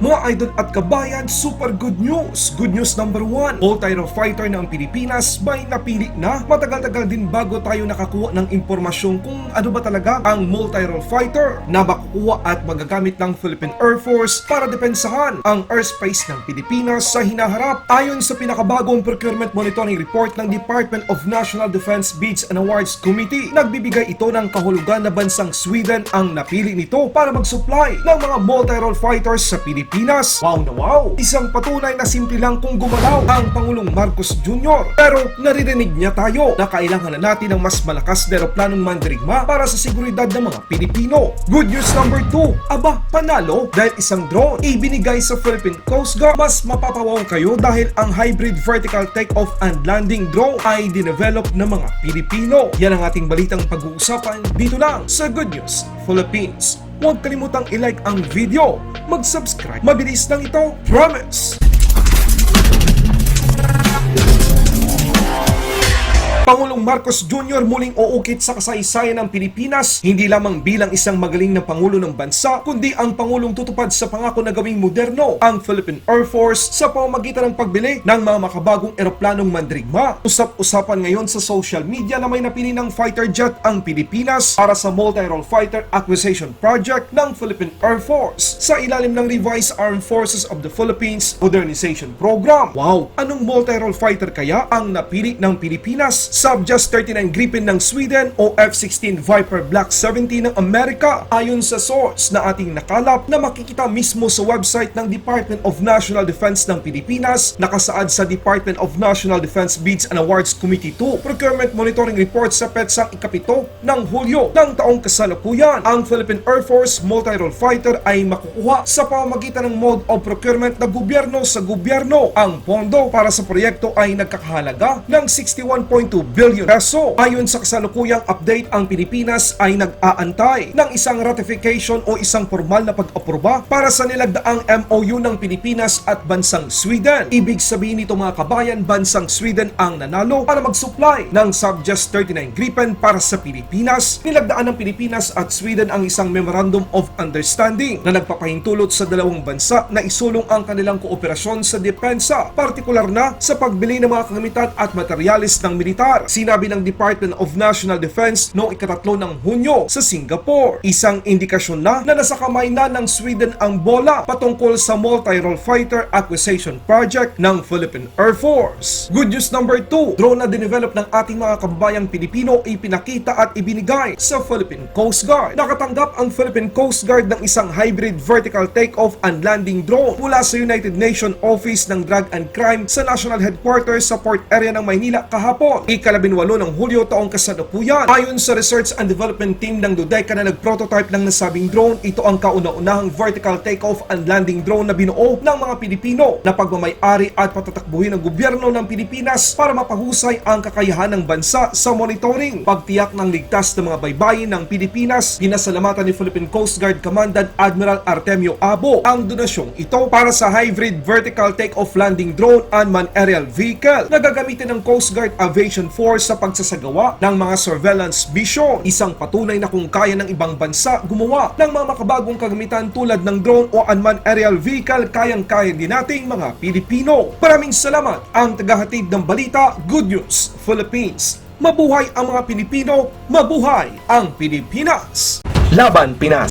Mga idol at kabayan, super good news! Good news number 1, multi-role fighter ng Pilipinas may napili na. Matagal-tagal din bago tayo nakakuha ng impormasyon kung ano ba talaga ang multi-role fighter na makukuha at magagamit ng Philippine Air Force para depensahan ang airspace ng Pilipinas sa hinaharap. Ayon sa pinakabagong procurement monitoring report ng Department of National Defense Bids and Awards Committee, nagbibigay ito ng kahulugan na bansang Sweden ang napili nito para mag-supply ng mga multi-role fighters sa Pilipinas. Wow na wow! Isang patunay na simple lang kung gumalaw ang Pangulong Marcos Jr. Pero naririnig niya tayo na kailangan na natin ng mas malakas na eroplanong mandirigma para sa seguridad ng mga Pilipino. Good news number 2, aba panalo dahil isang drone ibinigay sa Philippine Coast Guard. Mas mapapawaw kayo dahil ang hybrid vertical takeoff and landing drone ay dinevelop ng mga Pilipino. Yan ang ating balitang pag-uusapan dito lang sa Good News Philippines. Huwag kalimutang i-like ang video, mag-subscribe. Mabilis lang ito, promise! Pangulong Marcos Jr. muling uukit sa kasaysayan ng Pilipinas, hindi lamang bilang isang magaling na pangulo ng bansa, kundi ang pangulong tutupad sa pangako na gawing moderno ang Philippine Air Force sa pamamagitan ng pagbili ng mga makabagong eroplanong mandirigma. Usap-usapan ngayon sa social media na may napili ng fighter jet ang Pilipinas para sa multi-role fighter acquisition project ng Philippine Air Force sa ilalim ng Revised Armed Forces of the Philippines Modernization Program. Wow! Anong multi-role fighter kaya ang napili ng Pilipinas? Sub-Just 39 Gripen ng Sweden o F-16 Viper Block 70 ng Amerika. Ayon sa source na ating nakalap na makikita mismo sa website ng Department of National Defense ng Pilipinas, nakasaad sa Department of National Defense Bids and Awards Committee 2 Procurement Monitoring Report sa petsang ikapito ng Hulyo ng taong kasalukuyan. Ang Philippine Air Force multi-role fighter ay makukuha sa pamamagitan ng mode of procurement na gobyerno sa gobyerno. Ang pondo para sa proyekto ay nagkakahalaga ng 61.2 billion peso. Ayon sa kasalukuyang update, ang Pilipinas ay nag-aantay ng isang ratification o isang formal na pag-aproba para sa nilagdaang MOU ng Pilipinas at bansang Sweden. Ibig sabihin nito mga kabayan, bansang Sweden ang nanalo para mag-supply ng Sub-Just 39 Gripen para sa Pilipinas. Nilagdaan ng Pilipinas at Sweden ang isang Memorandum of Understanding na nagpapahintulot sa dalawang bansa na isulong ang kanilang kooperasyon sa depensa, partikular na sa pagbili ng mga kagamitan at materyales ng militar. Sinabi ng Department of National Defense noong ikatatlo ng Hunyo sa Singapore. Isang indikasyon na nasa kamay na ng Sweden ang bola patungkol sa multi-role fighter acquisition project ng Philippine Air Force. Good news number 2, drone na dinevelop ng ating mga kababayang Pilipino ay pinakita at ibinigay sa Philippine Coast Guard. Nakatanggap ang Philippine Coast Guard ng isang hybrid vertical takeoff and landing drone mula sa United Nations Office ng Drug and Crime sa National Headquarters sa Port Area ng Maynila kahapon. Ikalabinwalo ng Hulyo taong kasalukuyan. Ayon sa Research and Development Team ng Dodeka na nag-prototype ng nasabing drone, ito ang kauna-unahang vertical takeoff and landing drone na binuo ng mga Pilipino na pagmamay-ari at patatakbuhin ng gobyerno ng Pilipinas para mapahusay ang kakayahan ng bansa sa monitoring, pagtiyak ng ligtas na mga baybayin ng Pilipinas. Ginasalamatan ni Philippine Coast Guard Commandant Admiral Artemio Abo ang donasyong ito para sa hybrid vertical takeoff landing drone unmanned aerial vehicle na gagamitin ng Coast Guard Aviation Force sa pagsasagawa ng mga surveillance mission. Isang patunay na kung kaya ng ibang bansa gumawa ng mga makabagong kagamitan tulad ng drone o unmanned aerial vehicle, kayang-kaya din nating mga Pilipino. Maraming salamat ang tagahatid ng balita, Good News Philippines. Mabuhay ang mga Pilipino, mabuhay ang Pilipinas! Laban Pinas!